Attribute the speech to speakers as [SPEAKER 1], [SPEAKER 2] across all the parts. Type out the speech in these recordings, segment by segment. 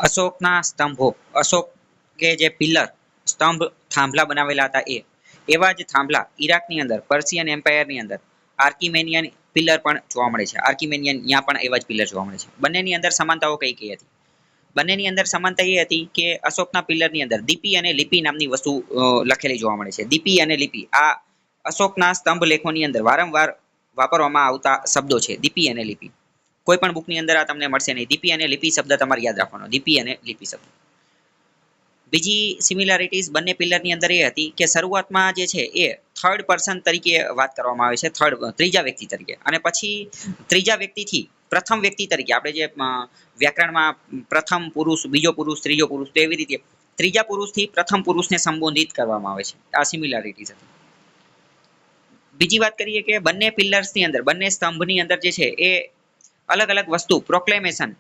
[SPEAKER 1] અશોકના સ્તંભો, અશોક કે જે પિલર સ્તંભ થાંભલા બનાવેલા હતા એવા જ થાંભલા ઈરાકની અંદર પર્શિયન એમ્પાયરની અંદર આર્કિમેનિયન પિલર પણ જોવા મળે છે. આર્કિમેનિયન ત્યાં પણ એવા જ પિલર જોવા મળે છે. બંનેની અંદર સમાનતાઓ કઈ કઈ હતી? બંનેની અંદર સમાનતા એ હતી કે અશોકના પિલરની અંદર દીપી અને લિપિ નામની વસ્તુ લખેલી જોવા મળે છે. દીપી અને લિપિ આ અશોકના સ્તંભ લેખોની અંદર વારંવાર વાપરવામાં આવતા શબ્દો છે, દીપી અને લિપિ. કોઈ પણ બુકની અંદર આ તમને મળશે નહીં. દીપી અને લિપિ શબ્દ તમારે યાદ રાખવાનો, દીપી અને લિપિ શબ્દ. બીજી સિમિલારિટીઝ બંને પિલરની અંદર એ હતી કે શરૂઆતમાં જે છે એ થર્ડ પર્સન તરીકે વાત કરવામાં આવે છે, ત્રીજા વ્યક્તિ તરીકે, અને પછી ત્રીજા વ્યક્તિથી પ્રથમ વ્યક્તિ તરીકે, આપણે જે વ્યાકરણમાં પ્રથમ પુરુષ, બીજો પુરુષ, ત્રીજો પુરુષ, તો એવી રીતે ત્રીજા પુરુષથી પ્રથમ પુરુષને સંબોધિત કરવામાં આવે છે. આ સિમિલારિટીઝ હતી. બીજી વાત કરીએ કે બંને પિલર્સની અંદર, બંને સ્તંભની અંદર જે છે એ અલગ અલગ વસ્તુ પ્રોક્લેમેશન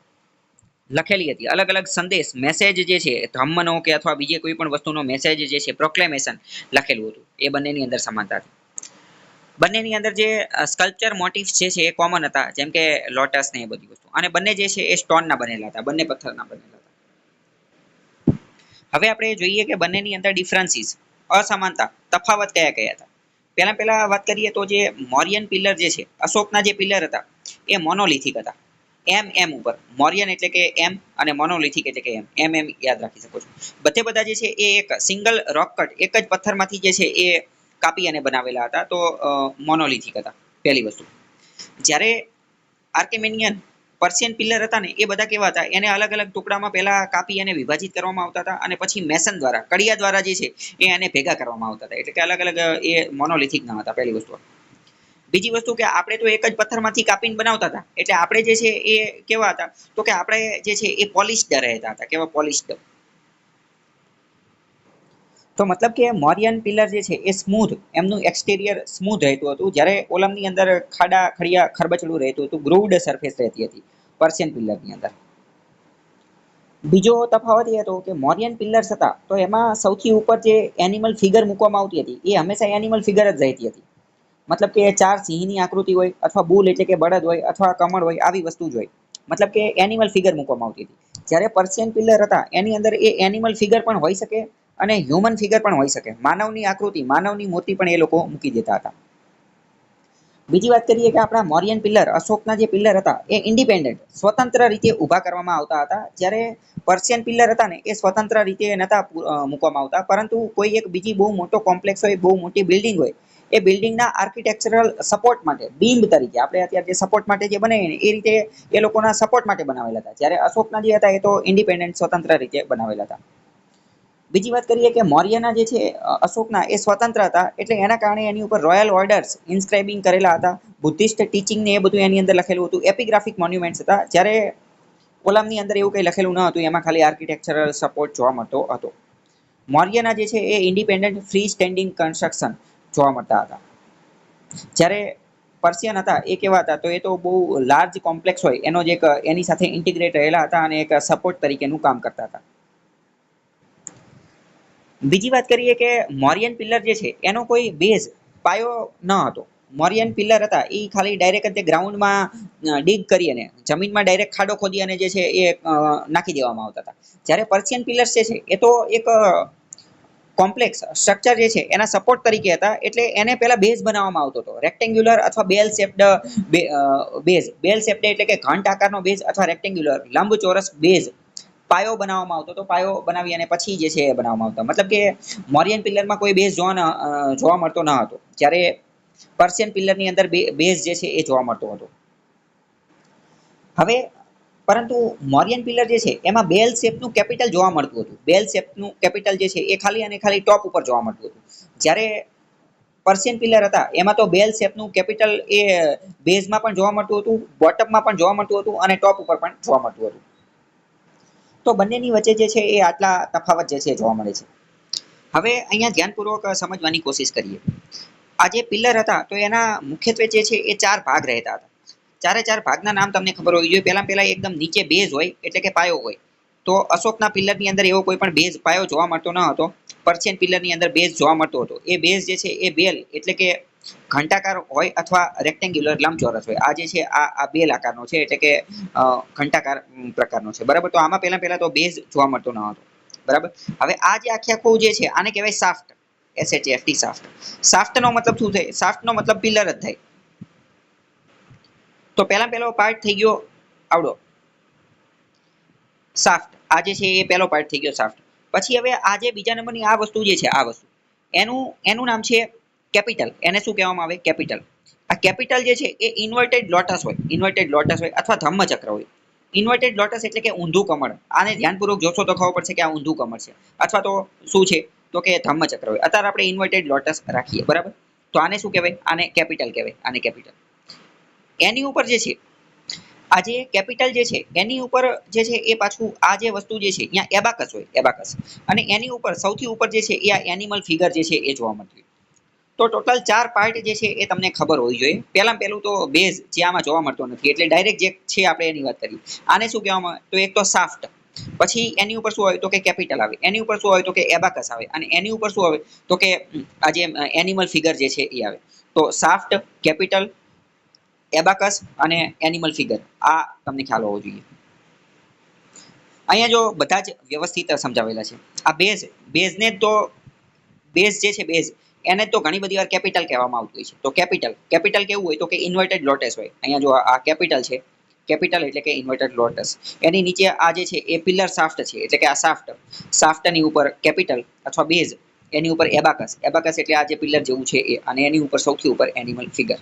[SPEAKER 1] લખેલી હતી. અલગ અલગ સંદેશ, મેસેજ જે છે ધમ્મનો કે અથવા બીજી કોઈ પણ વસ્તુનો મેસેજ જે છે પ્રોક્લેમેશન લખેલું હતું. એ બંનેની અંદર સમાનતા હતી. બંનેની અંદર જે સ્કલ્પચર મોટિવ્સ જે છે એ કોમન હતા, જેમ કે લોટસ ને એ બધી વસ્તુ, અને બંને જે છે એ સ્ટોનના બનેલા હતા, બંને પથ્થરના બનેલા હતા. હવે આપણે જોઈએ કે બંનેની અંદર ડિફરન્સીસ, અસમાનતા, તફાવત કયા કયા હતા. પહેલા વાત કરીએ તો જે મોરિયન પિલર જે છે, અશોકના જે પિલર હતા એ મોનોલિથિક હતા. એમ ઉપર, મોરિયન એટલે કે એમ અને મોનોલિથિક એટલે કે એમ યાદ રાખી શકો છો. બધા જે છે એ એક સિંગલ રોક કટ, એક જ પથ્થરમાંથી જે છે એ કાપી અને બનાવેલા હતા, તો મોનોલિથિક હતા પહેલી વસ્તુ. જ્યારે આર્કિમેનિયન પર્શિયન પિલર હતા ને એ બધા કેવા હતા, એને અલગ અલગ ટુકડામાં પહેલા કાપી અને વિભાજિત કરવામાં આવતા હતા, અને પછી મેસન દ્વારા, કડિયા દ્વારા જે છે એ એને ભેગા કરવામાં આવતા હતા. એટલે કે અલગ અલગ એ મોનોલિથિક ના હતા, પહેલી વસ્તુ. બીજી વસ્તુ કે આપણે તો એક જ પથ્થરમાંથી કાપીને બનાવતા હતા, એટલે આપણે જે છે એ કેવા હતા, તો કે આપણે જે છે એ પોલિશ્ડ રહેતા હતા. કેવા? પોલિશ્ડ. તો મતલબ કે મોરિયન પિલર જે છે એ સ્મૂથ, એમનું એક્સટેરિયર સ્મૂથ રહેતું હતું, જ્યારે ઓલમની અંદર ખાડા ખડિયા ખરબચડું રહેતું હતું, ગ્રુવડ સરફેસ રહેતી હતી પર્શિયન પિલરની અંદર. બીજો તફાવત એ હતો કે મોરિયન પિલર્સ હતા તો એમાં સૌથી ઉપર જે એનિમલ ફિગર મૂકવામાં આવતી હતી એ હંમેશા એનિમલ ફિગર જ રહેતી હતી. મતલબ કે 4 સિંહની આકૃતિ હોય, અથવા બુલ એટલે કે બળદ હોય, અથવા કમળ હોય, આવી વસ્તુ જ હોય. મતલબ કે એનિમલ ફિગર મૂકવામાં આવતી હતી. જ્યારે પર્શિયન પિલર હતા એની અંદર એ એનિમલ ફિગર પણ હોઈ શકે અને હ્યુમન ફિગર પણ હોઈ શકે. માનવની આકૃતિ, માનવની મૂર્તિ પણ એ લોકો મૂકી દેતા હતા. બીજી વાત કરીએ કે આપણા મોરિયન પિલર, અશોકના જે પિલર હતા એ ઇન્ડિપેન્ડન્ટ, સ્વતંત્ર રીતે ઊભા કરવામાં આવતા હતા. જ્યારે પર્શિયન પિલર હતા ને એ સ્વતંત્ર રીતે નહોતા મૂકવામાં આવતા, પરંતુ કોઈ એક બીજી બહુ મોટો કોમ્પ્લેક્સ હોય, બહુ મોટી બિલ્ડિંગ હોય, એ બિલ્ડિંગના આર્કિટેક્ચરલ સપોર્ટ માટે, બીમ તરીકે, આપણે અત્યારે જે સપોર્ટ માટે જે બનાવીએ ને એ રીતે એ લોકોના સપોર્ટ માટે બનાવેલા હતા. જ્યારે અશોકના જે હતા એ તો ઇન્ડિપેન્ડન્ટ, સ્વતંત્ર રીતે બનાવેલા હતા. બીજી વાત કરીએ કે મૌર્યના જે છે અશોકના એ સ્વતંત્ર હતા, એટલે એના કારણે એની ઉપર રોયલ ઓર્ડર્સ ઇન્સ્ક્રાઇબિંગ કરેલા હતા, બુદ્ધિસ્ટ ટીચિંગ ને એ બધું એની અંદર લખેલું હતું. એપિગ્રાફિક મોન્યુમેન્ટ્સ હતા, જ્યારે કોલમની અંદર એવું કંઈ લખેલું ન હતું, એમાં ખાલી આર્કિટેક્ચરલ સપોર્ટ જોવા મળતો હતો. મૌર્યના જે છે એ ઇન્ડિપેન્ડન્ટ ફ્રી સ્ટેન્ડિંગ કન્સ્ટ્રક્શન જોવા મળતા હતા. જ્યારે પર્શિયન હતા એ કેવા હતા, તો એ તો બહુ લાર્જ કોમ્પ્લેક્સ હોય એનો જ એક એની સાથે ઇન્ટિગ્રેટ રહેલા હતા અને એક સપોર્ટ તરીકેનું કામ કરતા હતા. બીજી વાત કરીએ કે મોરિયન પિલર જે છે એનો કોઈ બેઝ, પાયો ન હતો. મોરિયન પિલર હતા એ ખાલી ડાયરેક્ટ જ ગ્રાઉન્ડમાં ડીગ કરી અને જમીનમાં ડાયરેક્ટ ખાડો ખોદી અને જે છે એ નાખી દેવામાં આવતા હતા. જ્યારે પર્શિયન પિલર્સ જે છે એ તો એક કોમ્પ્લેક્સ સ્ટ્રક્ચર જે છે એના સપોર્ટ તરીકે હતા, એટલે એને પહેલા બેઝ બનાવવામાં આવતો હતો, રેક્ટેન્ગ્યુલર અથવા બેલ શેપ્ડ બેઝ. બેલ શેપ્ડ એટલે કે ઘંટ આકારનો બેઝ, અથવા રેક્ટેન્ગ્યુલર લંબચોરસ બેઝ, પાયો બનાવવામાં આવતો હતો. પાયો બનાવી અને પછી જે છે એ બનાવવામાં આવતો. મતલબ કે મોરિયન પિલરમાં કોઈ બેઝ જોવા મળતો ન હતો, જ્યારે પર્શિયન પિલરની અંદર બેઝ જે છે એ જોવા મળતો હતો. હવે પરંતુ મોરિયન પિલર જે છે એમાં બેલ શેપનું કેપિટલ જોવા મળતું હતું. બેલ શેપનું કેપિટલ જે છે એ ખાલી અને ખાલી ટોપ ઉપર જોવા મળતું હતું. જ્યારે પર્શિયન પિલર હતા એમાં તો બેલ શેપનું કેપિટલ એ બેઝમાં પણ જોવા મળતું હતું, બોટમમાં પણ જોવા મળતું હતું, અને ટોપ ઉપર પણ જોવા મળતું હતું. તો બંનેની વચ્ચે જે છે એ આટલા તફાવત જે છે જોવા મળે છે. હવે અહીંયા ધ્યાનપૂર્વક સમજવાની કોશિશ કરીએ. આ જે પિલર હતા તો એના મુખ્યત્વે જે છે એ 4 ભાગ રહેતા હતા. 4 ભાગના નામ તમને ખબર હોવી જોઈએ. પહેલા એકદમ નીચે બેઝ હોય, એટલે કે પાયો હોય. તો અશોકના પિલરની અંદર એવો કોઈ પણ બેઝ, પાયો જોવા મળતો ન હતો. પર્શિયન પિલરની અંદર બેઝ જોવા મળતો હતો. એ બેઝ જે છે એ બેલ એટલે કે ઘંટાકાર હોય અથવા રેક્ટેન્ગ્યુલર લંબચોરસ હોય. આ જે છે આ બેલ આકારનો છે, એટલે કે ઘંટાકાર પ્રકારનો છે. બરાબર, તો આમાં પહેલા તો બેઝ જોવા મળતો ન હતો. બરાબર, હવે આ જે આખું જે છે આને કહેવાય શાફ્ટ. SHAFT shaft. શાફ્ટનો મતલબ શું થાય? શાફ્ટનો મતલબ પિલર જ થાય. તો પહેલો પાર્ટ થઈ ગયો આવડો શાફ્ટ. આ જે છે એ પહેલો પાર્ટ થઈ ગયો શાફ્ટ. પછી હવે આ જે બીજા નંબરની આ વસ્તુ જે છે, આ વસ્તુ એનું નામ છે કેપિટલ. એને શું કહેવામાં આવે? કેપિટલ. આ કેપિટલ જે છે એ ઇન્વર્ટેડ લોટસ હોય. ઇન્વર્ટેડ લોટસ હોય અથવા ધમ્મચક્ર હોય. ઇન્વર્ટેડ લોટસ એટલે કે ઊંધું કમળ. આને ધ્યાનપૂર્વક જોશો તો ખબર પડશે કે આ ઊંધું કમળ છે, અથવા તો શું છે તો કે ધમ્મચક્ર હોય. અત્યારે આપણે ઇન્વર્ટેડ લોટસ રાખીએ. બરાબર, તો આને શું કહેવાય? આને કેપિટલ કહેવાય. આને કેપિટલ. એની ઉપર જે છે આ જે કેપિટલ જે છે એની ઉપર જે છે એ પાછું આ જે વસ્તુ જે છે અહીંયા એબાકસ હોય. એબાકસ. અને એની ઉપર સૌથી ઉપર જે છે એ આ એનિમલ ફિગર જે છે એ જોવા મળતી હોય. તો ટોટલ 4 પાર્ટ જે છે એ તમને ખબર હોવી જોઈએ. પહેલું તો બેઝ જે આમાં જોવા મળતો નથી, એટલે ડાયરેક્ટ જે છે આપણે એની વાત કરીએ. આને શું કહેવામાં આવે? તો એક તો શાફ્ટ. પછી એની ઉપર શું હોય? તો કે કેપિટલ આવે. એની ઉપર શું હોય? તો કે એબાકસ આવે. અને એની ઉપર શું આવે? તો કે આ જે એનિમલ ફિગર જે છે એ આવે. તો શાફ્ટ, કેપિટલ, એબાકસ અને એનિમલ ફિગર, આ તમને ખ્યાલ હોવો જોઈએ. અહીંયા જો બધા જ વ્યવસ્થિત સમજાવેલા છે. આ બેઝને તો બેઝ જે છે બેઝ એને તો ઘણી બધી વાર કેપિટલ કહેવામાં આવતું હોય છે. તો કેપિટલ કેવું હોય? તો કે ઇન્વર્ટેડ લોટસ હોય. અહીંયા જો આ કેપિટલ છે, કેપિટલ એટલે કે ઇન્વર્ટેડ લોટસ. એની નીચે આ જે છે એ પિલર શાફ્ટ છે, એટલે કે આ શાફ્ટની ઉપર કેપિટલ અથવા બેઝ, એની ઉપર એબાકસ. એબાકસ એટલે આ જે પિલર જેવું છે એ, અને એની ઉપર સૌથી ઉપર એનિમલ ફિગર.